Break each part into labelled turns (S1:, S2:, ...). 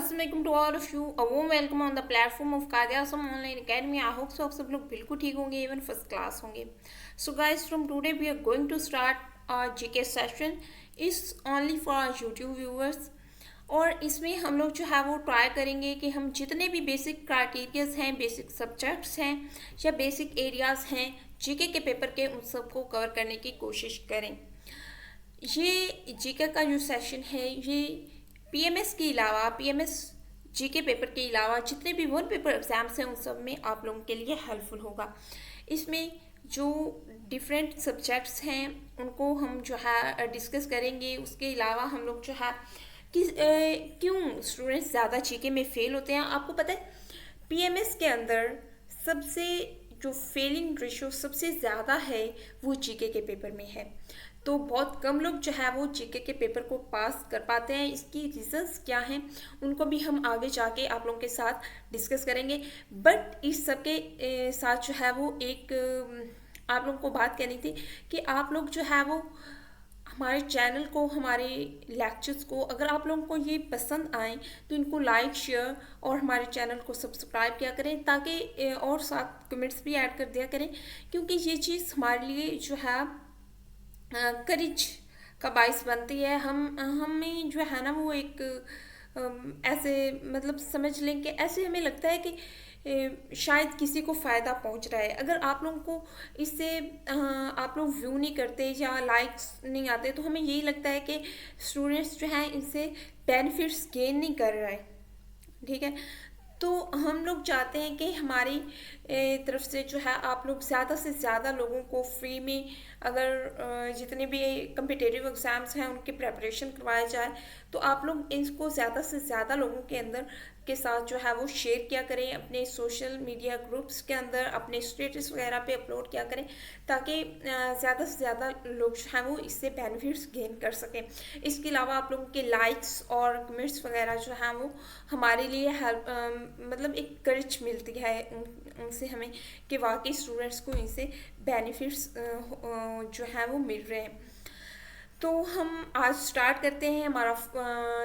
S1: अस्सलाम to all of you a warm welcome on the platform of Quaid-e Azam online academy. I hope so आप सब लोग बिल्कुल ठीक होंगे, इवन फर्स्ट क्लास होंगे। So guys, from today we are going to start our GK session is only for our YouTube viewers. और इसमें हम लोग जो है वो ट्राई करेंगे कि हम जितने भी बेसिक क्राइटेरियाज हैं, बेसिक सब्जेक्ट्स हैं या बेसिक एरियाज़ हैं जीके के पेपर के, उन सबको कवर करने की कोशिश करें। ये जीके का जो सेशन है ये पीएमएस के अलावा, पीएमएस जीके पेपर के अलावा जितने भी वन पेपर एग्जाम्स हैं उन सब में आप लोगों के लिए हेल्पफुल होगा। इसमें जो डिफरेंट सब्जेक्ट्स हैं उनको हम जो है डिस्कस करेंगे। उसके अलावा हम लोग जो है कि क्यों स्टूडेंट्स ज़्यादा जीके में फेल होते हैं। आपको पता है पीएमएस के अंदर सबसे जो फेलिंग रेशो सबसे ज़्यादा है वो जीके के पेपर में है। तो बहुत कम लोग जो है वो जीके के पेपर को पास कर पाते हैं। इसकी रीजंस क्या हैं उनको भी हम आगे जाके आप लोगों के साथ डिस्कस करेंगे। बट इस सब के साथ जो है वो एक आप लोगों को बात करनी थी कि आप लोग जो है वो हमारे चैनल को, हमारे लेक्चर्स को, अगर आप लोगों को ये पसंद आए तो इनको लाइक, शेयर और हमारे चैनल को सब्सक्राइब किया करें, ताकि और साथ कमेंट्स भी ऐड कर दिया करें, क्योंकि ये चीज़ हमारे लिए जो है करेज का बाइस बनती है। हमें जो है ना वो एक ऐसे मतलब समझ लें कि ऐसे हमें लगता है कि शायद किसी को फ़ायदा पहुंच रहा है। अगर आप लोगों को इससे आप लोग व्यू नहीं करते या लाइक्स नहीं आते तो हमें यही लगता है कि स्टूडेंट्स जो हैं इनसे बेनिफिट्स गेन नहीं कर रहा है। ठीक है, तो हम लोग चाहते हैं कि हमारी तरफ से जो है आप लोग ज़्यादा से ज़्यादा लोगों को फ्री में, अगर जितने भी कम्पिटिटिव एग्ज़ाम्स हैं उनकी प्रेपरेशन करवाया जाए, तो आप लोग इसको ज़्यादा से ज़्यादा लोगों के अंदर के साथ जो है वो शेयर किया करें, अपने सोशल मीडिया ग्रुप्स के अंदर अपने स्टेटस वगैरह पे अपलोड किया करें, ताकि ज़्यादा से ज़्यादा लोग जो हैं वो इससे बेनिफिट्स गेन कर सकें। इसके अलावा आप लोगों के लाइक्स और कमेंट्स वगैरह जो हैं वो हमारे लिए हेल्प मतलब एक करेज मिलती है उनसे हमें कि वाकई स्टूडेंट्स को इनसे बेनिफिट्स जो हैं वो मिल रहे हैं। तो हम आज स्टार्ट करते हैं।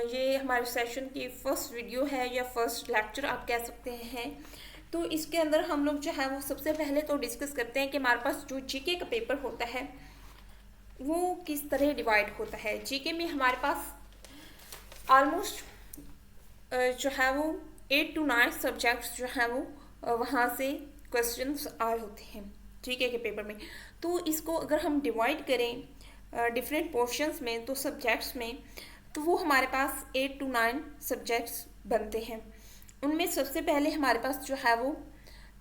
S1: ये हमारे सेशन की फर्स्ट वीडियो है या फर्स्ट लेक्चर आप कह सकते हैं। तो इसके अंदर हम लोग जो है वो सबसे पहले तो डिस्कस करते हैं कि हमारे पास जो जीके का पेपर होता है वो किस तरह डिवाइड होता है। जीके में हमारे पास ऑलमोस्ट जो है वो 8 to 9 सब्जेक्ट्स जो हैं वो वहाँ से क्वेश्चंस आए होते हैं जीके के पेपर में। तो इसको अगर हम डिवाइड करें डिफरेंट पोर्शंस में, तो सब्जेक्ट्स में, तो वो हमारे पास 8 to 9 सब्जेक्ट्स बनते हैं। उनमें सबसे पहले हमारे पास जो है वो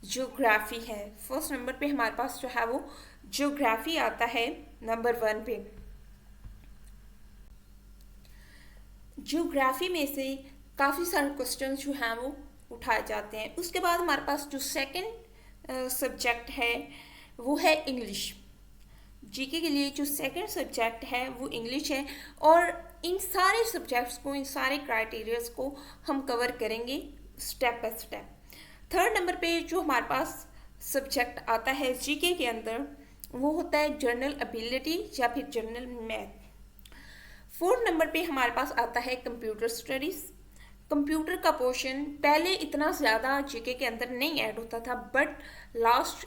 S1: ज्योग्राफी है। फर्स्ट नंबर पे हमारे पास जो है वो ज्योग्राफी आता है नंबर 1 पे। ज्योग्राफी में से काफ़ी सारे क्वेश्चन जो हैं वो उठाए जाते हैं। उसके बाद हमारे पास जो सेकंड सब्जेक्ट है वो है इंग्लिश। जीके के लिए जो सेकंड सब्जेक्ट है वो इंग्लिश है, और इन सारे सब्जेक्ट्स को, इन सारे क्राइटेरियाज को हम कवर करेंगे step by step. Third number पे जो हमारे पास सब्जेक्ट आता है जीके के अंदर वो होता है जनरल एबिलिटी या फिर जनरल मैथ। फोर्थ नंबर पे हमारे पास आता है कंप्यूटर स्टडीज़। कंप्यूटर का पोर्शन पहले इतना ज़्यादा जीके के अंदर नहीं ऐड होता था, बट लास्ट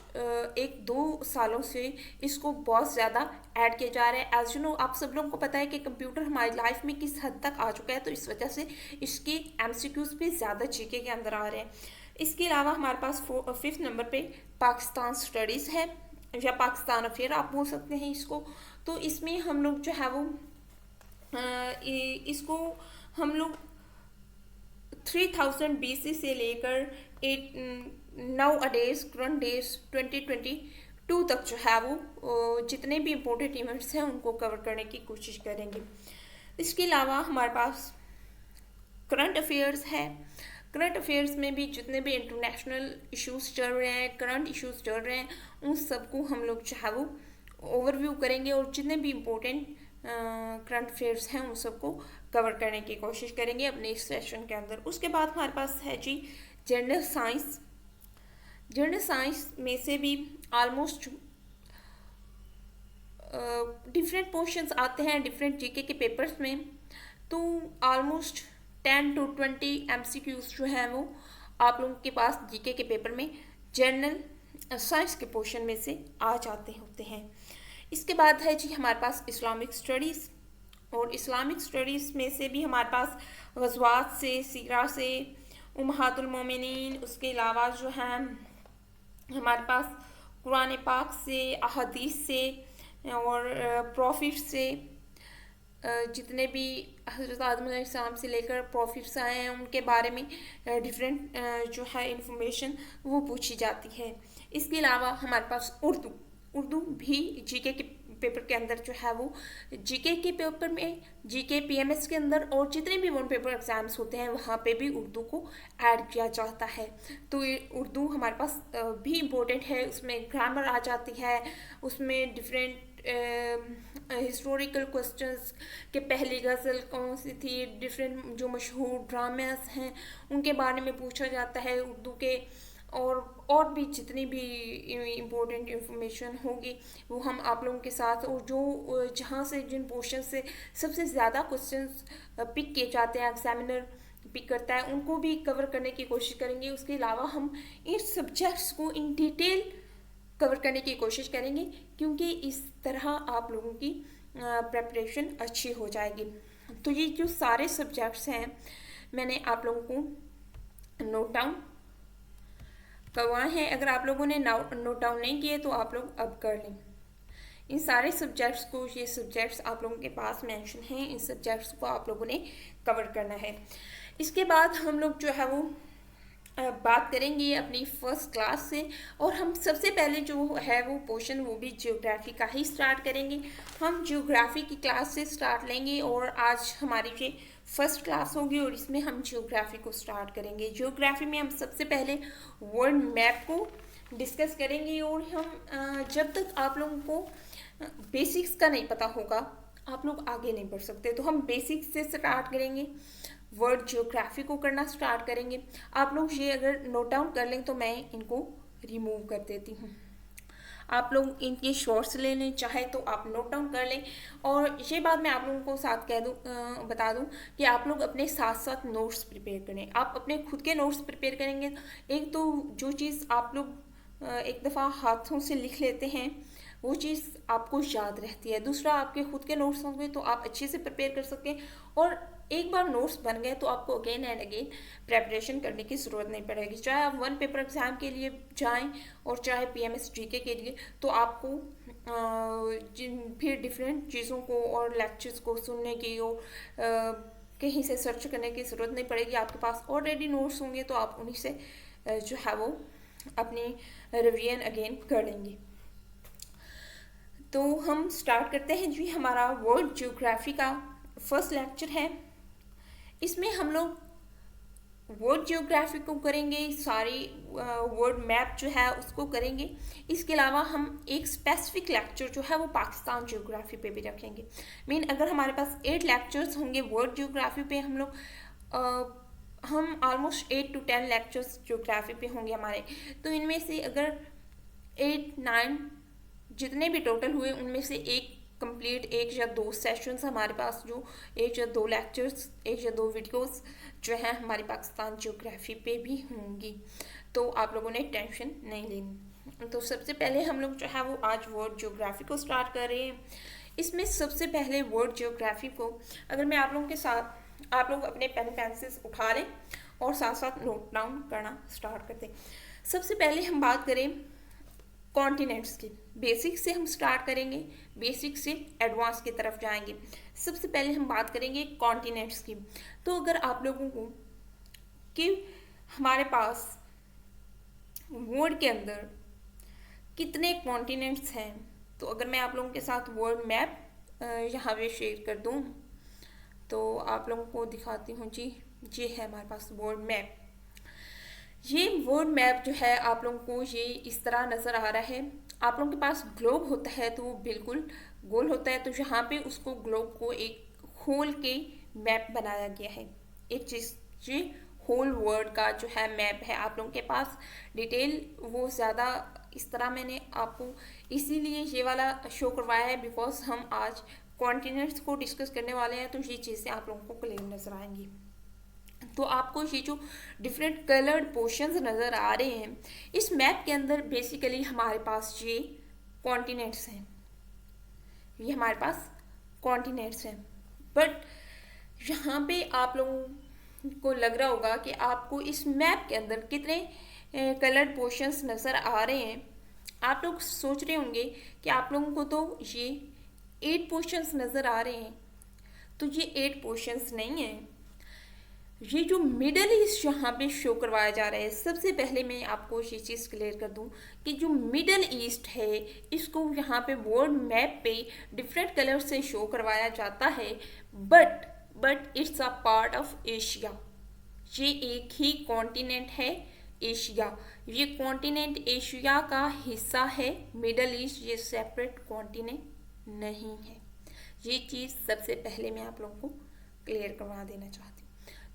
S1: 1-2 सालों से इसको बहुत ज़्यादा ऐड किया जा रहा है। एज यू नो, आप सब लोगों को पता है कि कंप्यूटर हमारी लाइफ में किस हद तक आ चुका है, तो इस वजह से इसके एमसीक्यूज भी ज़्यादा जीके के अंदर आ रहे हैं। इसके अलावा हमारे पास 5th नंबर पे पाकिस्तान स्टडीज़ है या पाकिस्तान अफेयर आप बोल सकते हैं इसको। तो इसमें हम लोग जो है वो इसको हम लोग 3000 BC से लेकर 9 करंट डेज 2022 तक जो है वो जितने भी इम्पोर्टेंट इवेंट्स हैं उनको कवर करने की कोशिश करेंगे। इसके अलावा हमारे पास करंट अफेयर्स है। करंट अफेयर्स में भी जितने भी इंटरनेशनल इश्यूज चल रहे हैं, करंट इश्यूज चल रहे हैं, उन सबको हम लोग जो है वो ओवरव्यू करेंगे, और जितने भी इम्पोर्टेंट करंट अफेयर्स हैं उन सबको कवर करने की कोशिश करेंगे अपने इस सेशन के अंदर। उसके बाद हमारे पास है जी जनरल साइंस। जनरल साइंस में से भी ऑलमोस्ट डिफरेंट पोर्शंस आते हैं डिफरेंट जीके के पेपर्स में। तो ऑलमोस्ट 10 to 20 MCQs जो हैं वो आप लोगों के पास जीके के पेपर में जनरल साइंस के पोर्शन में से आ जाते होते हैं। इसके बाद है जी हमारे पास इस्लामिक स्टडीज़, और इस्लामिक स्टडीज़ में से भी हमारे पास ग़ज़वात से, सीरा से, उम्महातुल मोमिनीन, उसके अलावा जो है हमारे पास कुरान पाक से, अहादीस से और प्रॉफिट से, जितने भी हज़रत आदम अलैहिस्सलाम से लेकर प्रॉफिट्स आए हैं उनके बारे में डिफरेंट जो है इंफॉर्मेशन वो पूछी जाती है। इसके अलावा हमारे पास उर्दू भी जीके के पेपर के अंदर जो है वो जीके के पेपर में, जीके पीएमएस के अंदर और जितने भी वन पेपर एग्जाम्स होते हैं वहाँ पे भी उर्दू को ऐड किया जाता है। तो ये उर्दू हमारे पास भी इम्पोर्टेंट है, उसमें ग्रामर आ जाती है, उसमें डिफरेंट हिस्टोरिकल क्वेश्चंस के पहली गज़ल कौन सी थी, डिफरेंट जो मशहूर ड्रामास हैं उनके बारे में पूछा जाता है उर्दू के, और भी जितनी भी इम्पोर्टेंट इंफॉर्मेशन होगी वो हम आप लोगों के साथ, और जो जहाँ से जिन पोर्शन से सबसे ज़्यादा क्वेश्चंस पिक किए जाते हैं, एग्जामिनर पिक करता है, उनको भी कवर करने की कोशिश करेंगे। उसके अलावा हम इन सब्जेक्ट्स को इन डिटेल कवर करने की कोशिश करेंगे, क्योंकि इस तरह आप लोगों की प्रेपरेशन अच्छी हो जाएगी। तो ये जो सारे सब्जेक्ट्स हैं मैंने आप लोगों को नोट डाउन करवाए हैं। अगर आप लोगों ने नोट डाउन नहीं किए तो आप लोग अब कर लें इन सारे सब्जेक्ट्स को। ये सब्जेक्ट्स आप लोगों के पास मेंशन हैं, इन सब्जेक्ट्स को आप लोगों ने कवर करना है। इसके बाद हम लोग जो है वो बात करेंगे अपनी फर्स्ट क्लास से, और हम सबसे पहले जो है वो पोर्शन वो भी ज्योग्राफी का ही स्टार्ट करेंगे। हम ज्योग्राफी की क्लास से स्टार्ट लेंगे और आज हमारी ये फर्स्ट क्लास होगी और इसमें हम ज्योग्राफी को स्टार्ट करेंगे। ज्योग्राफी में हम सबसे पहले वर्ल्ड मैप को डिस्कस करेंगे, और हम जब तक आप लोगों को बेसिक्स का नहीं पता होगा आप लोग आगे नहीं बढ़ सकते, तो हम बेसिक्स से स्टार्ट करेंगे, वर्ल्ड ज्योग्राफी को करना स्टार्ट करेंगे। आप लोग ये अगर नोट डाउन कर लें तो मैं इनको रिमूव कर देती हूँ, आप लोग इनके शॉर्ट्स ले लें, चाहे तो आप नोट डाउन कर लें। और ये बात मैं आप लोगों को साथ कह दूँ, बता दूँ कि आप लोग अपने साथ साथ नोट्स प्रिपेयर करें। आप अपने खुद के नोट्स प्रिपेयर करेंगे, एक तो जो चीज़ आप लोग एक दफ़ा हाथों से लिख लेते हैं वो चीज़ आपको याद रहती है, दूसरा आपके खुद के नोट्स होंगे तो आप अच्छे से प्रिपेयर कर सकते हैं, और एक बार नोट्स बन गए तो आपको अगेन एंड अगेन प्रेपरेशन करने की ज़रूरत नहीं पड़ेगी। चाहे आप वन पेपर एग्ज़ाम के लिए जाएं और चाहे पीएमएस जीके के लिए, तो आपको फिर डिफरेंट चीज़ों को और लेक्चर्स को सुनने की और कहीं से सर्च करने की ज़रूरत नहीं पड़ेगी। आपके पास ऑलरेडी नोट्स होंगे तो आप उन्हीं से जो है वो अपनी रिवीजन अगेन कर लेंगे। तो हम स्टार्ट करते हैं जी। हमारा वर्ल्ड ज्योग्राफी का फर्स्ट लेक्चर है, इसमें हम लोग वर्ल्ड ज्योग्राफी को करेंगे, सारी वर्ल्ड मैप जो है उसको करेंगे। इसके अलावा हम एक स्पेसिफिक लेक्चर जो है वो पाकिस्तान ज्योग्राफी पे भी रखेंगे। अगर हमारे पास 8 लेक्चर्स होंगे वर्ल्ड ज्योग्राफी पे, हम ऑलमोस्ट 8 to 10 लेक्चर्स ज्योग्राफी पे होंगे हमारे, तो इनमें से अगर 8-9 जितने भी टोटल हुए उनमें से एक या दो सेशंस हमारे पास, जो 1 या 2 लेक्चर्स, 1 या 2 वीडियोस जो हैं हमारी पाकिस्तान ज्योग्राफी पे भी होंगी, तो आप लोगों ने टेंशन नहीं लेनी। तो सबसे पहले हम लोग जो है वो आज वर्ल्ड ज्योग्राफी को स्टार्ट कर रहे हैं। इसमें सबसे पहले वर्ल्ड ज्योग्राफी को अगर मैं आप लोगों के साथ, आप लोग अपने पेन पेंसिल्स उठा लें और साथ साथ नोट डाउन करना स्टार्ट करते हैं। सबसे पहले हम बात करें कॉन्टिनेंट्स की, बेसिक से हम स्टार्ट करेंगे, बेसिक से एडवांस की तरफ जाएंगे। सबसे पहले हम बात करेंगे कॉन्टिनेंट्स की। तो अगर आप लोगों को कि हमारे पास वर्ल्ड के अंदर कितने कॉन्टिनेंट्स हैं, तो अगर मैं आप लोगों के साथ वर्ल्ड मैप यहाँ पे शेयर कर दूँ तो आप लोगों को दिखाती हूँ जी। ये है हमारे पास वर्ल्ड मैप। ये वर्ल्ड मैप जो है आप लोगों को ये इस तरह नज़र आ रहा है। आप लोगों के पास ग्लोब होता है तो वो बिल्कुल गोल होता है, तो यहाँ पे उसको ग्लोब को एक होल के मैप बनाया गया है। एक चीज़ ये होल वर्ल्ड का जो है मैप है आप लोगों के पास डिटेल वो ज़्यादा इस तरह मैंने आपको इसीलिए ये वाला शो करवाया है बिकॉज हम आज कॉन्टिनेंट्स को डिस्कस करने वाले हैं, तो ये चीज़ें आप लोगों को क्लियर नज़र आएंगी। तो आपको ये जो डिफरेंट कलर्ड पोर्शंस नज़र आ रहे हैं, इस मैप के अंदर बेसिकली हमारे पास ये कॉन्टिनेंट्स हैं, ये हमारे पास कॉन्टिनेंट्स हैं। बट यहाँ पे आप लोगों को लग रहा होगा कि आपको इस मैप के अंदर कितने कलर्ड पोर्शंस नज़र आ रहे हैं। आप लोग सोच रहे होंगे कि आप लोगों को तो ये 8 पोर्शंस नज़र आ रहे हैं, तो ये 8 पोर्शंस नहीं हैं। ये जो मिडल ईस्ट यहाँ पे शो करवाया जा रहा है, सबसे पहले मैं आपको ये चीज़ क्लियर कर दूँ कि जो मिडल ईस्ट है इसको यहाँ पे वर्ल्ड मैप पे डिफरेंट कलर से शो करवाया जाता है, but it's a part of Asia. ये एक ही कॉन्टिनेंट है, एशिया। ये कॉन्टिनेंट एशिया का हिस्सा है, मिडल ईस्ट ये सेपरेट कॉन्टिनेंट नहीं है। ये चीज़ सबसे पहले मैं आप लोगों को क्लियर करवा देना चाहती हूँ।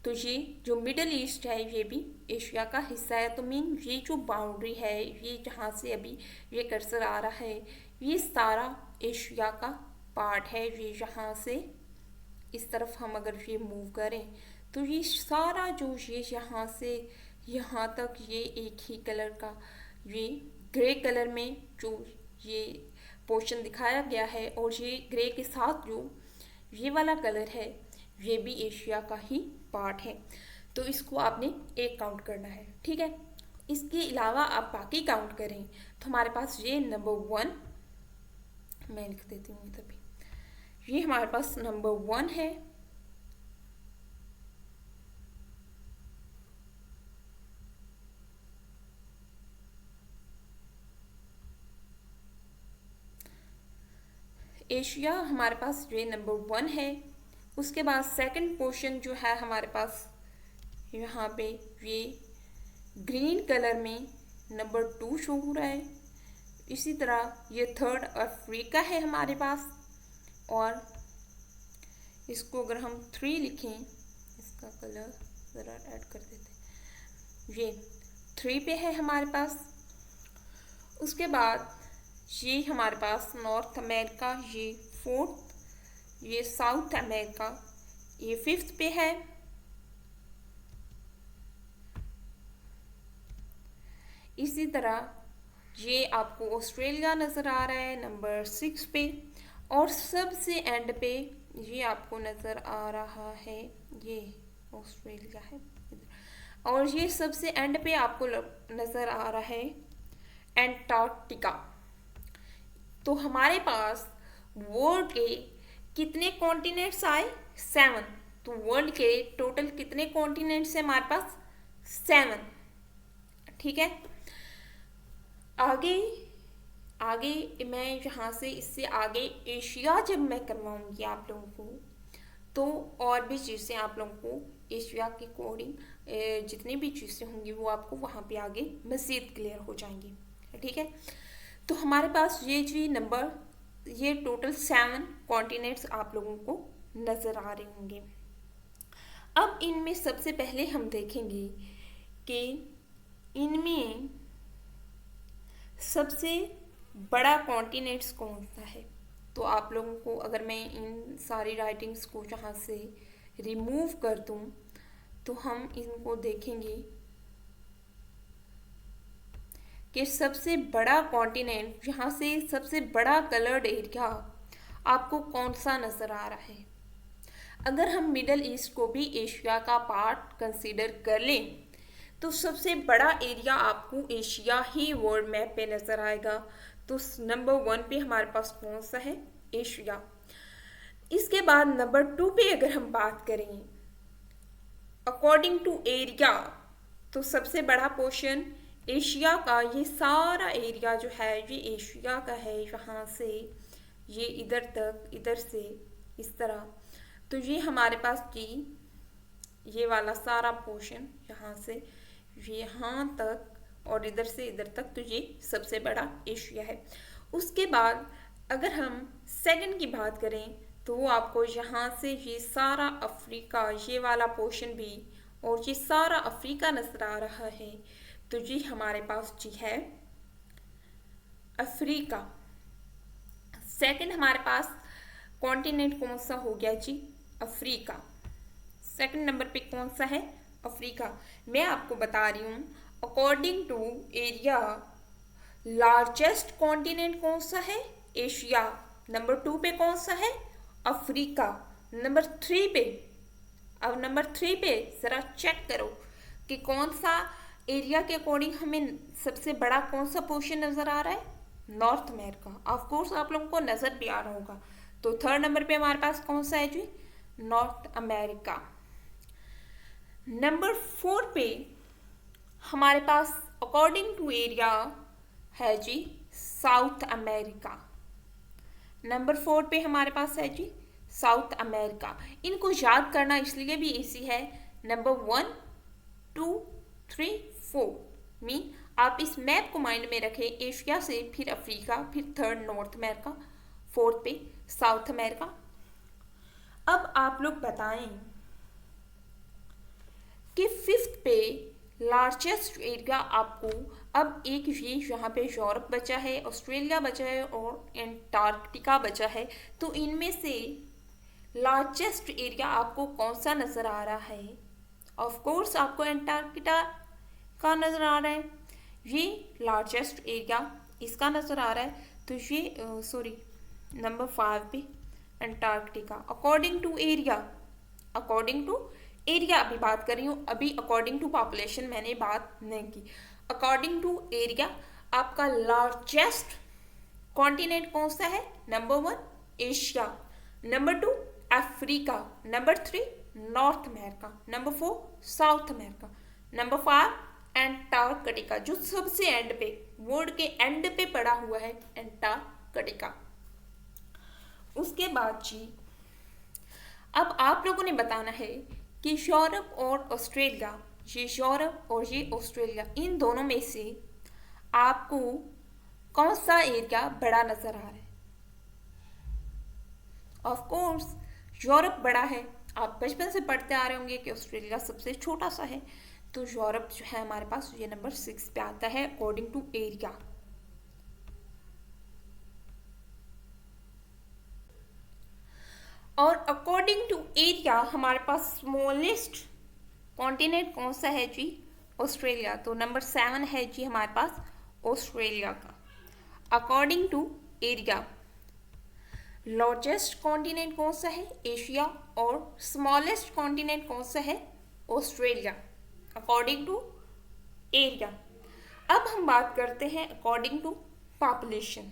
S1: तो ये जो मिडल ईस्ट है ये भी एशिया का हिस्सा है। तो मीन ये जो बाउंड्री है, ये जहाँ से अभी ये कर्सर आ रहा है, ये सारा एशिया का पार्ट है। ये यहाँ से इस तरफ हम अगर ये मूव करें तो ये सारा जो ये यहाँ से यहाँ तक ये एक ही कलर का, ये ग्रे कलर में जो ये पोर्शन दिखाया गया है, और ये ग्रे के साथ जो ये वाला कलर है ये भी एशिया का ही पार्ट है। तो इसको आपने एक काउंट करना है, ठीक है। इसके अलावा आप बाकी काउंट करें तो हमारे पास ये नंबर 1, मैं लिख देती हूँ इधर भी, ये हमारे पास नंबर 1 है। एशिया हमारे पास ये नंबर 1 है। उसके बाद सेकंड पोर्शन जो है हमारे पास यहाँ पे ये ग्रीन कलर में नंबर 2 शो हो रहा है। इसी तरह ये थर्ड अफ्रीका है हमारे पास, और इसको अगर हम 3 लिखें, इसका कलर ज़रा ऐड कर देते हैं, ये 3 पे है हमारे पास। उसके बाद ये हमारे पास नॉर्थ अमेरिका, ये 4th, ये साउथ अमेरिका, ये 5th पे है। इसी तरह ये आपको ऑस्ट्रेलिया नज़र आ रहा है नंबर 6 पे, और सबसे एंड पे ये आपको नज़र आ रहा है, ये ऑस्ट्रेलिया है, और ये सबसे एंड पे आपको नज़र आ रहा है एंटार्क्टिका। तो हमारे पास वर्ल्ड के कितने कॉन्टिनेंट्स आए? 7। तो वर्ल्ड के टोटल कितने कॉन्टिनेंट्स हैं हमारे पास? 7, ठीक है। आगे मैं यहाँ से इससे आगे एशिया जब मैं करवाऊँगी आप लोगों को, तो और भी चीज़ें आप लोगों को एशिया के अकॉर्डिंग जितनी भी चीज़ें होंगी वो आपको वहाँ पे आगे मज़ीद क्लियर हो जाएंगी, ठीक है। तो हमारे पास ये टोटल 7 कॉन्टिनेंट्स आप लोगों को नज़र आ रहे होंगे। अब इनमें सबसे पहले हम देखेंगे कि इनमें सबसे बड़ा कॉन्टिनेंट्स कौन सा है। तो आप लोगों को अगर मैं इन सारी राइटिंग्स को यहाँ से रिमूव कर दूँ तो हम इनको देखेंगे कि सबसे बड़ा कॉन्टिनेंट, यहाँ से सबसे बड़ा कलर्ड एरिया आपको कौन सा नज़र आ रहा है। अगर हम मिडल ईस्ट को भी एशिया का पार्ट कंसीडर कर लें तो सबसे बड़ा एरिया आपको एशिया ही वर्ल्ड मैप पे नज़र आएगा। तो नंबर 1 पे हमारे पास कौन सा है? एशिया। इसके बाद नंबर 2 पे अगर हम बात करें अकॉर्डिंग टू एरिया, तो सबसे बड़ा पोर्शन एशिया का, ये सारा एरिया जो है ये एशिया का है, यहाँ से ये इधर तक, इधर से इस तरह। तो ये हमारे पास की ये वाला सारा पोर्शन यहाँ से ये यहाँ तक और इधर से इधर तक, तो ये सबसे बड़ा एशिया है। उसके बाद अगर हम सेकंड की बात करें तो वो आपको यहाँ से ये सारा अफ्रीका, ये वाला पोर्शन भी और ये सारा अफ्रीका नजर आ रहा है। तो ये हमारे पास जी है अफ्रीका। सेकंड हमारे पास कॉन्टिनेंट कौन सा हो गया जी? अफ्रीका। सेकंड नंबर पे कौन सा है? अफ्रीका। मैं आपको बता रही हूँ, according to area largest continent कौन सा है? एशिया। नंबर 2 पे कौन सा है? अफ्रीका। नंबर 3 पे, अब नंबर 3 पे ज़रा चेक करो कि कौन सा एरिया के अकॉर्डिंग हमें सबसे बड़ा कौन सा पोर्शन नज़र आ रहा है? North America. ऑफ कोर्स आप लोगों को नज़र भी आ रहा होगा। तो थर्ड नंबर पे हमारे पास कौन सा है जी? North America. नंबर 4 पे हमारे पास अकॉर्डिंग टू एरिया है जी साउथ अमेरिका। नंबर 4 पे हमारे पास है जी साउथ अमेरिका। इनको याद करना इसलिए भी इजी है, नंबर 1 2 3 4 मीन आप इस मैप को माइंड में रखें, एशिया से फिर अफ्रीका, फिर थर्ड नॉर्थ अमेरिका, फोर्थ पे साउथ अमेरिका। अब आप लोग बताएं कि फिफ्थ पे लार्जेस्ट एरिया आपको, अब एक ये यहाँ पे यूरोप बचा है, ऑस्ट्रेलिया बचा है और एंटार्क्टिका बचा है, तो इनमें से लार्जेस्ट एरिया आपको कौन सा नज़र आ रहा है? ऑफ कोर्स आपको एंटार्क्टिका का नज़र आ रहा है, ये लार्जेस्ट एरिया इसका नज़र आ रहा है। तो ये सॉरी नंबर 5 पे Antarctica. According to area, according to area अभी बात कर रही हूँ, अभी अकॉर्डिंग टू पॉपुलेशन मैंने बात नहीं की। अकॉर्डिंग टू एरिया आपका लार्जेस्ट कॉन्टिनेंट कौन सा है? Number 1 Asia, number 2 Africa, number 3 north America, number 4 south America, number 5 Antarctica, जो सबसे एंड पे, वर्ल्ड के एंड पे पड़ा हुआ है एंटार्क्टिका। उसके बाद जी अब आप लोगों ने बताना है कि यूरोप और ऑस्ट्रेलिया, ये यूरोप और ये ऑस्ट्रेलिया, इन दोनों में से आपको कौन सा एरिया बड़ा नजर आ रहा है? ऑफ कोर्स यूरोप बड़ा है, आप बचपन से पढ़ते आ रहे होंगे कि ऑस्ट्रेलिया सबसे छोटा सा है, तो यूरोप जो है हमारे पास ये नंबर 6 पे आता है अकॉर्डिंग टू एरिया। और अकॉर्डिंग टू एरिया हमारे पास स्मॉलेस्ट कॉन्टिनेंट कौन सा है जी? ऑस्ट्रेलिया। तो नंबर 7 है जी हमारे पास ऑस्ट्रेलिया का। According to area largest continent कौन सा है? एशिया। और स्मॉलेस्ट कॉन्टिनेंट कौन सा है? Australia, according to area. अब हम बात करते हैं according to population.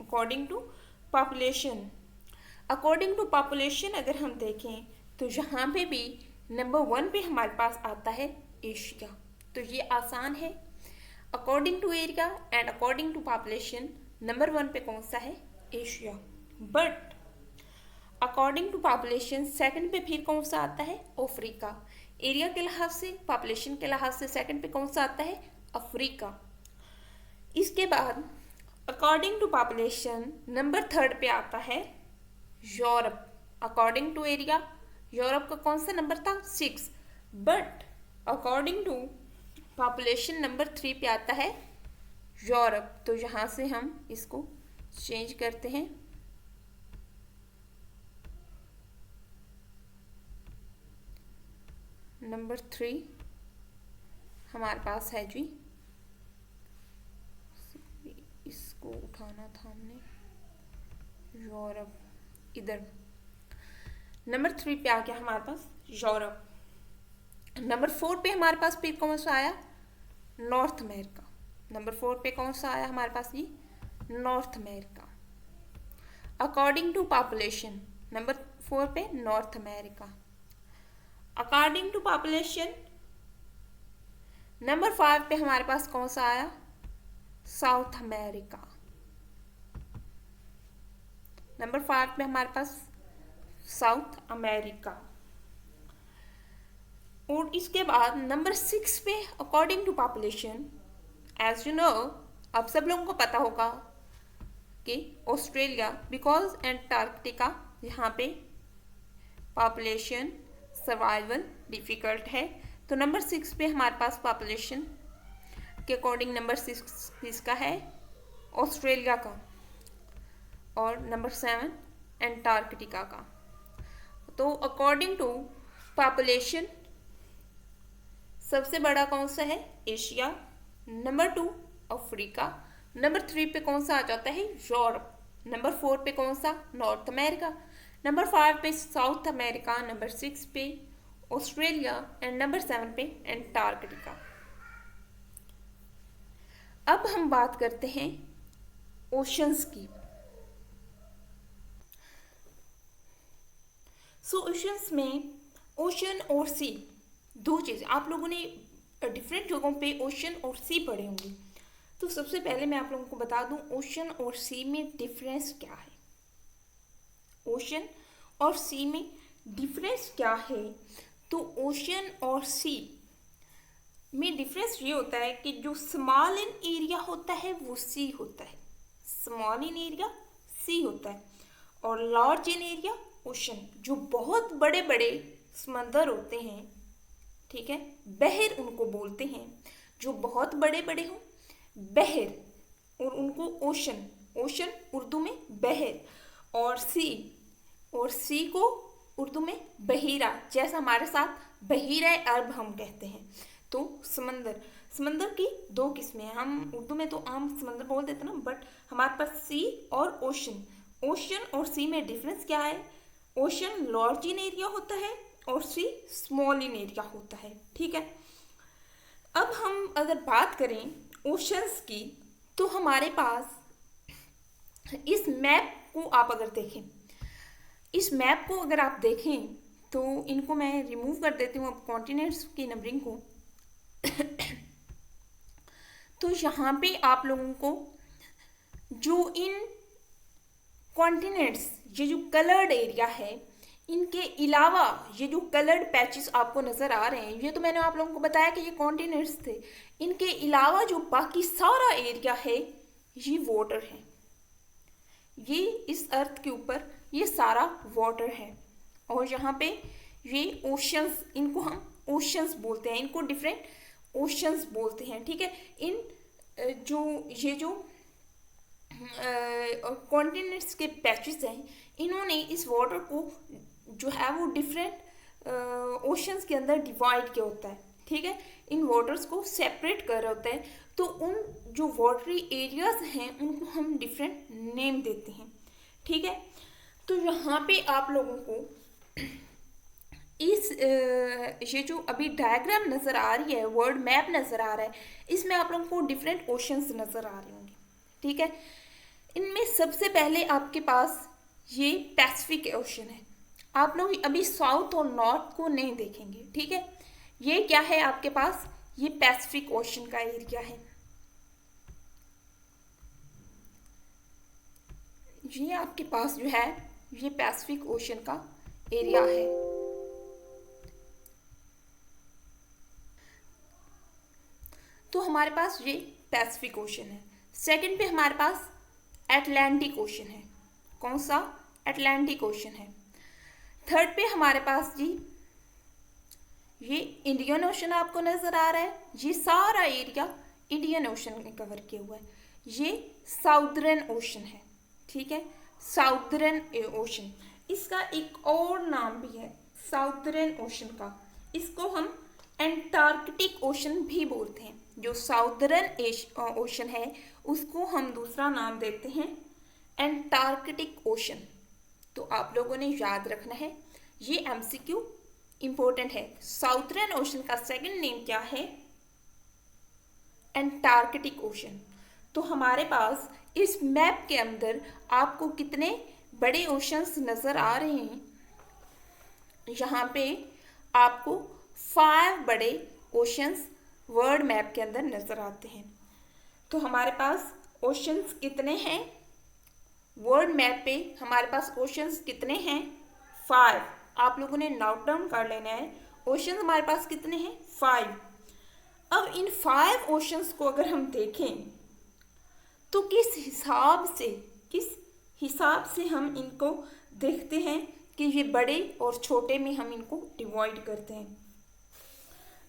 S1: According to population, according to population अगर हम देखें तो यहाँ पे भी नंबर 1 पे हमारे पास आता है एशिया, तो ये आसान है। According to area and according to population number 1 पे कौन सा है? Asia. But according to population second पे फिर कौन सा आता है? अफ्रीका। एरिया के लिहाज से, पॉपुलेशन के लिहाज से सेकंड पे कौन सा आता है? अफ्रीका। इसके बाद अकॉर्डिंग टू पॉपुलेशन नंबर 3 पे आता है Europe. According to area Europe का कौन सा नंबर था? 6। But according to population number 3 पे आता है यूरोप। तो यहाँ से हम इसको चेंज करते हैं, नंबर 3 हमारे पास है जी, इसको उठाना था हमने, यूरोप इधर नंबर 3 पे आ गया हमारे पास यूरोप। नंबर 4 पे हमारे पास फिर कौन सा आया? North America. नंबर 4 पे कौन सा आया हमारे पास? ये North America. According to population number 4 पे North America. According to population number 5 पे हमारे पास कौन सा आया? South America. नंबर 5 पे हमारे पास साउथ अमेरिका। और इसके बाद नंबर 6 पे according to population, as you know, आप सब लोगों को पता होगा कि ऑस्ट्रेलिया, बिकॉज एंटार्क्टिका यहाँ पे पॉपुलेशन सर्वाइवल डिफ़िकल्ट है, तो नंबर 6 पे हमारे पास पॉपुलेशन के अकॉर्डिंग नंबर 6 इसका है ऑस्ट्रेलिया का, और नंबर 7 एंटार्क्टिका का। तो अकॉर्डिंग टू पॉपुलेशन सबसे बड़ा कौन सा है? एशिया। Number 2 Africa. नंबर 3 पे कौन सा आ जाता है? यूरोप। नंबर 4 पे कौन सा? North America. नंबर 5 पे साउथ अमेरिका। नंबर 6 पे ऑस्ट्रेलिया एंड नंबर 7 पे एंटार्कटिका। अब हम बात करते हैं ओशंस की। सो ओशंस में ओशन और सी दो चीज़ आप लोगों ने डिफरेंट जगहों पे ओशन और सी पढ़े होंगे। तो सबसे पहले मैं आप लोगों को बता दूं ओशन और सी में डिफरेंस क्या है। ओशन और सी में डिफरेंस क्या है? तो ओशन और सी में डिफरेंस ये होता है कि जो स्मॉल इन एरिया होता है वो सी होता है, स्मॉल इन एरिया सी होता है, और लार्ज इन एरिया ओशन। जो बहुत बड़े बड़े समंदर होते हैं, ठीक है, बहर उनको बोलते हैं, जो बहुत बड़े बड़े हों बहर, और उनको ओशन, ओशन उर्दू में बहर, और सी को उर्दू में बहीरा, जैसा हमारे साथ बहीरा अरब हम कहते हैं। तो समंदर की दो किस्में हैं। हम उर्दू में तो आम समंदर बोल देते हैं ना, बट हमारे पास सी और ओशन। ओशन और सी में डिफरेंस क्या है? ओशन लार्ज इन एरिया होता है और सी स्मॉल इन एरिया होता है, ठीक है। अब हम अगर बात करें ओशंस की, तो हमारे पास इस मैप को आप अगर देखें, इस मैप को अगर आप देखें तो इनको मैं रिमूव कर देती हूँ अब कॉन्टिनेंट्स की नंबरिंग को। तो यहाँ पे आप लोगों को जो इन कॉन्टिनेंट्स, ये जो कलर्ड एरिया है, इनके अलावा ये जो कलर्ड पैचेस आपको नज़र आ रहे हैं, ये तो मैंने आप लोगों को बताया कि ये कॉन्टिनेंट्स थे। इनके अलावा जो बाकी सारा एरिया है ये वाटर है। ये इस अर्थ के ऊपर ये सारा वाटर है, और यहाँ पे ये ओशंस, इनको हम ओशंस बोलते हैं, इनको डिफरेंट ओशंस बोलते हैं, ठीक है। इन ये जो कॉन्टिनेंट्स के पैचेस हैं, इन्होंने इस वाटर को जो है वो डिफरेंट ओशंस के अंदर डिवाइड किया होता है, ठीक है। इन वाटर्स को सेपरेट कर रहे होते हैं, तो उन जो वाटरी एरियाज हैं उनको हम डिफरेंट नेम देते हैं, ठीक है। तो यहाँ पे आप लोगों को इस ये जो अभी डायग्राम नज़र आ रही है, वर्ल्ड मैप नज़र आ रहा है, इसमें आप लोगों को डिफरेंट ओशंस नज़र आ रहे होंगे, ठीक है। इनमें सबसे पहले आपके पास ये पैसिफिक ओशन है। आप लोग अभी साउथ और नॉर्थ को नहीं देखेंगे, ठीक है। ये क्या है आपके पास? ये पैसिफिक ओशन का एरिया है। ये आपके पास जो है ये पैसिफिक ओशन का एरिया है। तो हमारे पास ये पैसिफिक ओशन है। सेकंड पे हमारे पास अटलांटिक ओशन है। कौन सा? अटलांटिक ओशन है। थर्ड पे हमारे पास जी ये इंडियन ओशन आपको नज़र आ रहा है। ये सारा एरिया इंडियन ओशन ने कवर किया हुआ है। ये साउदर्न ओशन है, ठीक है, साउदर्न ओशन। इसका एक और नाम भी है साउदर्न ओशन का, इसको हम एंटार्कटिक ओशन भी बोलते हैं। जो साउदर्न ओशन है उसको हम दूसरा नाम देते हैं एंटार्कटिक ओशन। तो आप लोगों ने याद रखना है, ये एमसीक्यू इंपॉर्टेंट है। साउदर्न ओशन का सेकंड नेम क्या है? Antarctic ocean. तो हमारे पास इस मैप के अंदर आपको कितने बड़े ओशंस नज़र आ रहे हैं? यहाँ पे आपको 5 बड़े ओशंस वर्ल्ड मैप के अंदर नज़र आते हैं। तो हमारे पास ओशंस कितने हैं वर्ल्ड मैप पे? हमारे पास ओशंस कितने हैं? 5। आप लोगों ने नोट डाउन कर लेना है। ओशंस हमारे पास कितने हैं? 5। अब इन 5 ओशंस को अगर हम देखें तो किस हिसाब से हम इनको देखते हैं कि ये बड़े और छोटे में हम इनको डिवाइड करते हैं।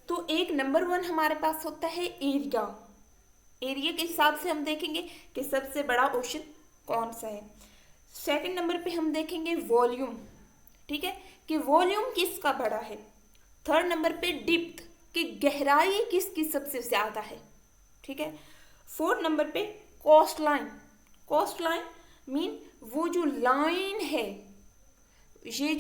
S1: तो एक नंबर 1 हमारे पास होता है एरिया। एरिया के हिसाब से हम देखेंगे कि सबसे बड़ा ओशन कौन सा है। सेकंड नंबर पे हम देखेंगे वॉल्यूम, ठीक है, कि वॉल्यूम किसका बड़ा है। थर्ड नंबर पे डिप्थ की गहराई किसकी सबसे ज़्यादा है, ठीक है। फोर्थ नंबर पे coast line, coast line mean वो जो लाइन है, ये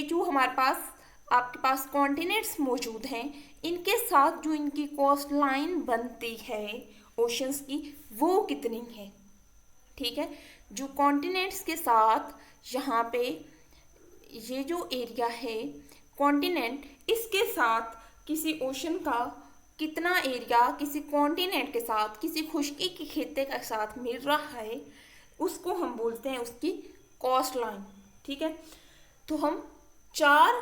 S1: जो हमारे पास आपके पास कॉन्टिनेंट्स मौजूद हैं, इनके साथ जो इनकी कोस्ट लाइन बनती है ओशंस की, वो कितनी है, ठीक है। जो कॉन्टिनेंट्स के साथ यहाँ पे ये जो एरिया है कॉन्टिनेंट, इसके साथ किसी ओशन का कितना एरिया किसी कॉन्टिनेंट के साथ, किसी खुश्की के खित्ते के साथ मिल रहा है, उसको हम बोलते हैं उसकी कोस्ट लाइन, ठीक है। तो हम 4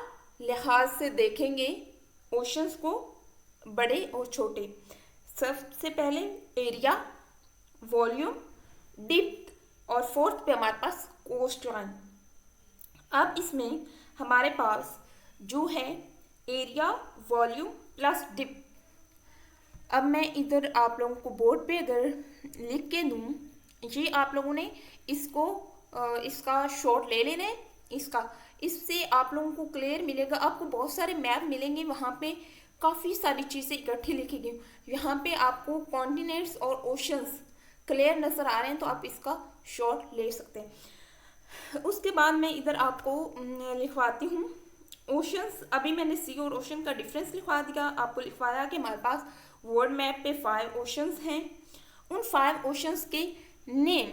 S1: लिहाज से देखेंगे ओशंस को, बड़े और छोटे। सबसे पहले एरिया, वॉल्यूम, डिप्थ और फोर्थ पे हमारे पास कोस्ट लाइन। अब इसमें हमारे पास जो है एरिया, वॉल्यूम प्लस डिप्थ। अब मैं इधर आप लोगों को बोर्ड पे अगर लिख के दूँ, ये आप लोगों ने इसको इसका शॉट ले लेना है इसका, इससे आप लोगों को क्लियर मिलेगा। आपको बहुत सारे मैप मिलेंगे, वहाँ पे काफ़ी सारी चीज़ें इकट्ठी लिखी गई। यहाँ पे आपको कॉन्टिनेंट्स और ओशंस क्लियर नज़र आ रहे हैं, तो आप इसका शॉट ले सकते हैं। उसके बाद मैं इधर आपको लिखवाती हूँ ओशंस। अभी मैंने सी और ओशन का डिफरेंस लिखवा दिया, आपको लिखवाया कि हमारे पास वर्ल्ड मैप पे 5 ओशंस हैं। उन 5 ओशंस के नेम,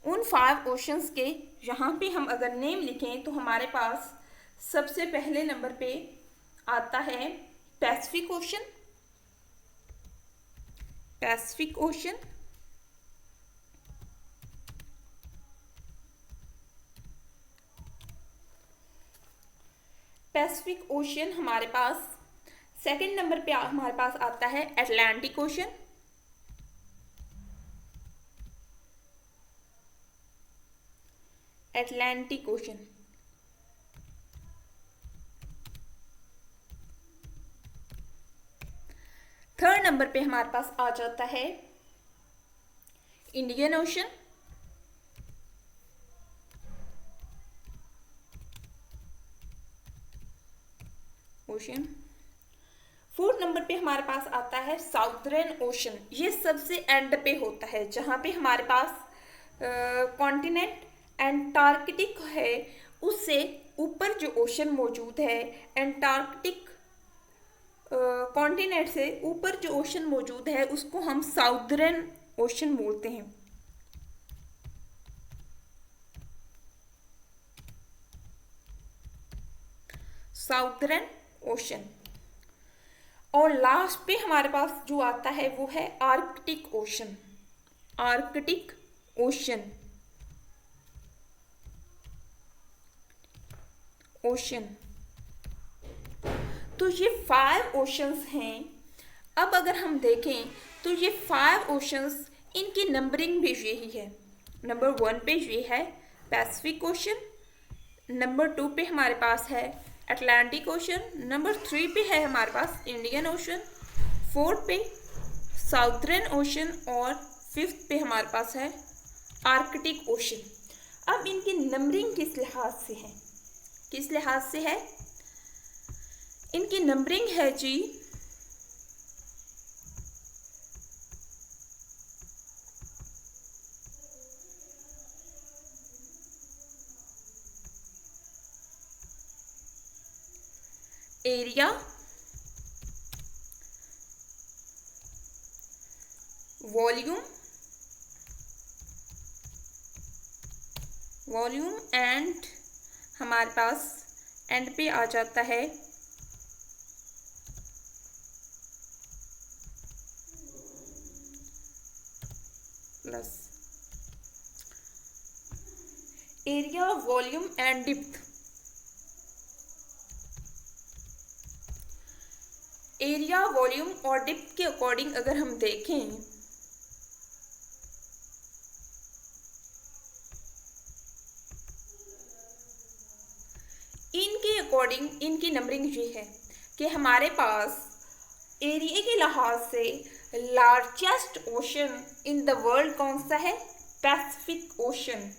S1: उन 5 ओशंस के यहाँ पे हम अगर नेम लिखें तो हमारे पास सबसे पहले नंबर पे आता है Pacific Ocean, Pacific Ocean. Pacific ocean हमारे पास सेकंड नंबर पे हमारे पास आता है Atlantic ocean, Atlantic ocean. Third number पे हमारे पास आ जाता है Indian ocean, ocean. Fourth number पे हमारे पास आता है साउथर्न ओशन। ये सबसे एंड पे होता है, जहाँ पे हमारे पास कॉन्टिनेंट एंटार्कटिक है, उससे ऊपर जो ओशन मौजूद है, एंटार्कटिक कॉन्टिनेंट से ऊपर जो ओशन मौजूद है, उसको हम साउथर्न ओशन बोलते हैं। Southern ocean. और लास्ट पे हमारे पास जो आता है वो है Arctic ocean, Arctic ocean, ocean. तो ये 5 ओशंस हैं। अब अगर हम देखें तो ये 5 ओशंस, इनकी नंबरिंग भी यही है। नंबर 1 पे ये है पैसिफिक ओशन, नंबर 2 पे हमारे पास है अटलांटिक ओशन, नंबर 3 पे है हमारे पास इंडियन ओशन, 4 पे साउथर्न ओशन और 5th पे हमारे पास है आर्कटिक ओशन। अब इनकी नंबरिंग किस लिहाज से है, किस लिहाज से है? इनकी नंबरिंग है जी एरिया, वॉल्यूम, वॉल्यूम एंड हमारे पास एंड पे आ जाता है plus area, volume and depth. Area, volume और डिप्थ के अकॉर्डिंग अगर हम देखें इनके अकॉर्डिंग इनकी नंबरिंग ये है कि हमारे पास एरिया के लिहाज से largest ocean in the world कौन सा है? Pacific Ocean,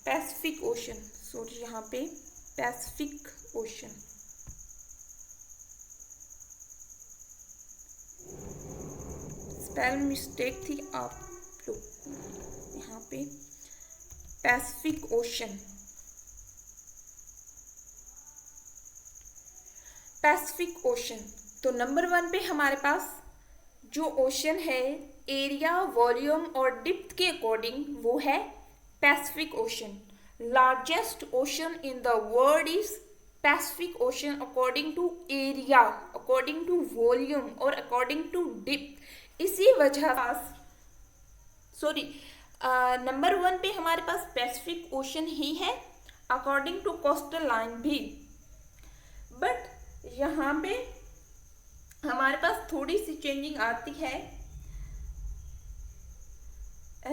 S1: Pacific ocean, sorry यहाँ पे पैसिफिक ओशन। स्पेल मिस्टेक थी आप लोग यहाँ पे, पैसिफिक ओशन। Pacific Ocean. तो नंबर 1 पे हमारे पास जो ओशन है एरिया, वॉल्यूम और डिप्थ के अकॉर्डिंग वो है Pacific Ocean. Largest ocean in the world is Pacific Ocean according to area, according to volume और अकॉर्डिंग टू डिप्थ। इसी वजह सॉरी नंबर 1 पे हमारे पास पैसिफिक ओशन ही है अकॉर्डिंग टू कोस्टल लाइन भी। बट यहाँ पे हमारे पास थोड़ी सी चेंजिंग आती है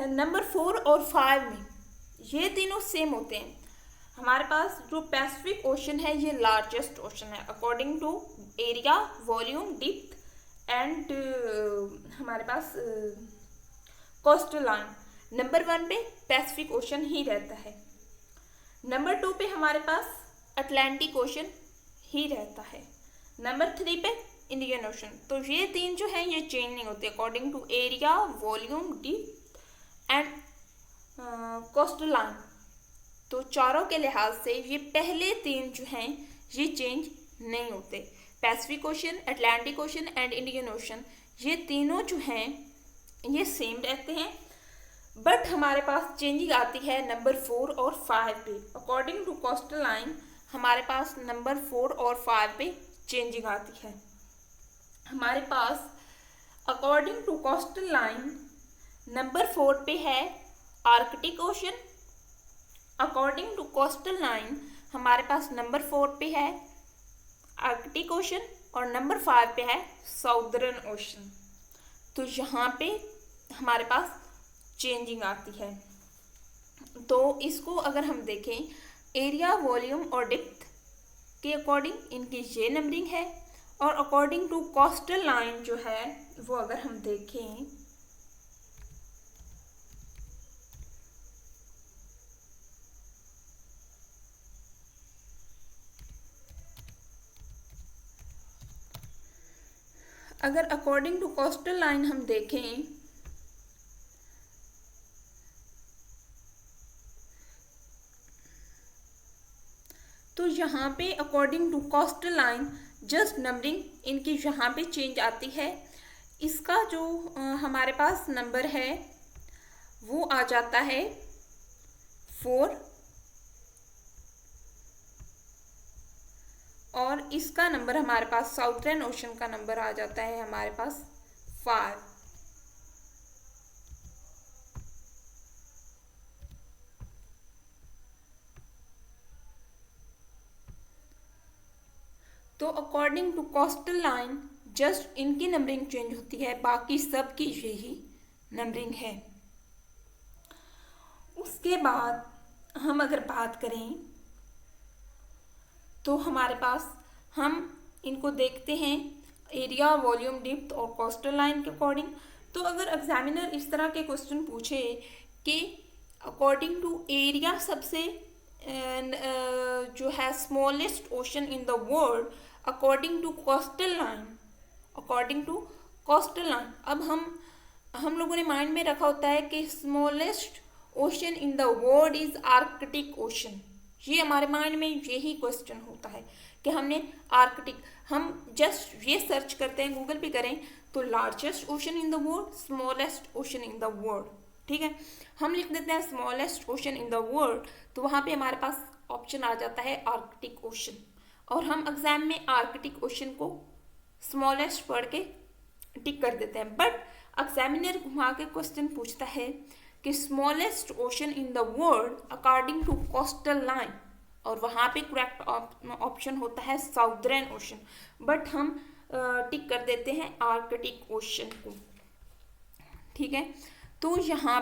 S1: नंबर 4 और 5 में। ये तीनों सेम होते हैं। हमारे पास जो पैसिफिक ओशन है ये लार्जेस्ट ओशन है according to area, volume, depth and हमारे पास कोस्टल लाइन। नंबर 1 पे पैसिफिक ओशन ही रहता है। नंबर 2 पे हमारे पास अटलांटिक ओशन ही रहता है। नंबर 3 पे इंडियन ओशन। तो ये तीन जो है ये चेंज नहीं होते according to area, volume, depth and coastal line. तो चारों के लिहाज से ये पहले तीन जो हैं ये चेंज नहीं होते। Pacific ocean, Atlantic ocean and Indian ocean, ये तीनों जो हैं ये सेम रहते हैं। बट हमारे पास चेंजिंग आती है नंबर 4 और 5 पे। अकॉर्डिंग टू कोस्टल लाइन हमारे पास नंबर 4 और 5 पे चेंजिंग आती है। हमारे पास according to coastal line number 4 पे है Arctic Ocean. According to coastal line हमारे पास नंबर 4 पे है आर्कटिक ओशन और नंबर 5 पे है साउदर्न ओशन। तो यहाँ पे हमारे पास चेंजिंग आती है। तो इसको अगर हम देखें एरिया, वॉल्यूम और डिप्थ के अकॉर्डिंग इनकी ये नंबरिंग है और अकॉर्डिंग टू कोस्टल लाइन जो है वो अगर हम देखें अगर अकॉर्डिंग टू कोस्टल लाइन हम देखें तो यहाँ पे according to coastal line just numbering इनकी यहाँ पे चेंज आती है। इसका जो हमारे पास नंबर है वो आ जाता है 4 और इसका नंबर हमारे पास साउथर्न ओशन का नंबर आ जाता है हमारे पास 5। तो according to coastal line just इनकी नंबरिंग चेंज होती है, बाकी सब की यही नंबरिंग है। उसके बाद हम अगर बात करें तो हमारे पास हम इनको देखते हैं एरिया, वॉल्यूम, डिप्थ और कोस्टल लाइन के अकॉर्डिंग। तो अगर एग्जामिनर इस तरह के क्वेश्चन पूछे कि अकॉर्डिंग टू एरिया सबसे जो है smallest ocean in the world according to coastal line, according to coastal line. अब हम लोगों ने माइंड में रखा होता है कि smallest ocean in the world is Arctic ocean. ये हमारे माइंड में यही क्वेश्चन होता है कि हमने आर्कटिक, हम जस्ट ये सर्च करते हैं, गूगल पे करें तो largest ocean in the world, smallest ocean in the world, ठीक है। हम लिख देते हैं smallest ocean in the world तो वहाँ पे हमारे पास ऑप्शन आ जाता है आर्कटिक ओशन और हम एग्जाम में आर्कटिक ओशन को स्मॉलेस्ट पढ़ के टिक कर देते हैं। बट एग्जामिनर घुमा के क्वेश्चन पूछता है कि smallest ocean in the world according to coastal line और वहाँ पे करेक्ट ऑप्शन होता है साउदर्न ओशन, बट हम टिक कर देते हैं आर्कटिक ओशन को, ठीक है। तो यहाँ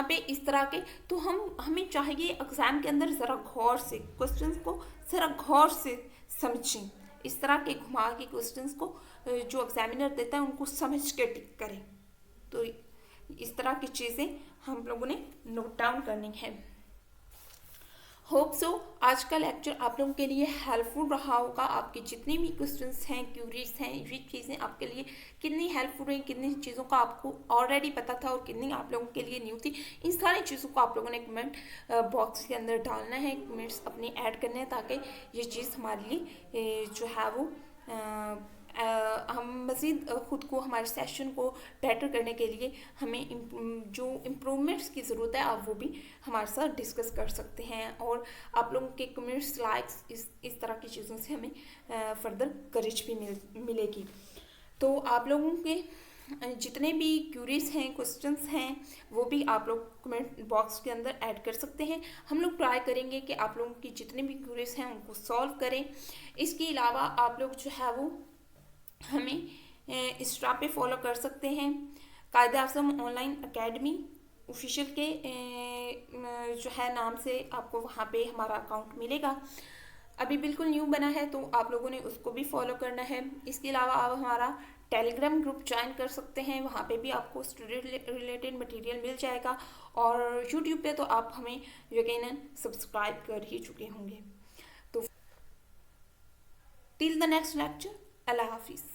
S1: पे इस तरह के तो हमें चाहिए एग्जाम के अंदर ज़रा गौर से क्वेश्चंस को ज़रा गौर से समझें। इस तरह के घुमा के क्वेश्चंस को जो एग्जामिनर देता है उनको समझ के टिक करें। तो इस तरह की चीज़ें हम लोगों ने नोट डाउन करनी है। होप सो आज का लेक्चर आप लोगों के लिए हेल्पफुल रहा होगा। आपके जितने भी क्वेश्चंस हैं, क्यूरीज हैं, ये चीज़ें आपके लिए कितनी हेल्पफुल रही, कितनी चीज़ों का आपको ऑलरेडी पता था और कितनी आप लोगों के लिए न्यू थी, इन सारी चीज़ों को आप लोगों ने कमेंट बॉक्स के अंदर डालना है, कमेंट्स अपने ऐड करने हैं, ताकि ये चीज़ हमारे लिए जो है वो हम मज़ीद ख़ुद को, हमारे सेशन को बेटर करने के लिए हमें जो इम्प्रूवमेंट्स की ज़रूरत है आप वो भी हमारे साथ डिस्कस कर सकते हैं। और आप लोगों के कमेंट्स, लाइक्स, इस तरह की चीज़ों से हमें फर्दर करेज भी मिलेगी। तो आप लोगों के जितने भी क्यूरीज हैं, क्वेश्चंस हैं, वो भी आप लोग कमेंट बॉक्स के अंदर ऐड कर सकते हैं। हम लोग ट्राई करेंगे कि आप लोगों की जितने भी क्यूरीज हैं उनको सॉल्व करें। इसके अलावा आप लोग जो है वो हमें इंस्टा पे फॉलो कर सकते हैं, कायदे आज़म ऑनलाइन अकेडमी ऑफिशियल के जो है नाम से आपको वहाँ पे हमारा अकाउंट मिलेगा। अभी बिल्कुल न्यू बना है तो आप लोगों ने उसको भी फॉलो करना है। इसके अलावा आप हमारा टेलीग्राम ग्रुप ज्वाइन कर सकते हैं, वहाँ पे भी आपको स्टूडेंट रिलेटेड मटेरियल मिल जाएगा। और यूट्यूब पे तो आप हमें यकीनन सब्सक्राइब कर ही चुके होंगे। तो टिल द नेक्स्ट लेक्चर, अल्लाह हाफिज़।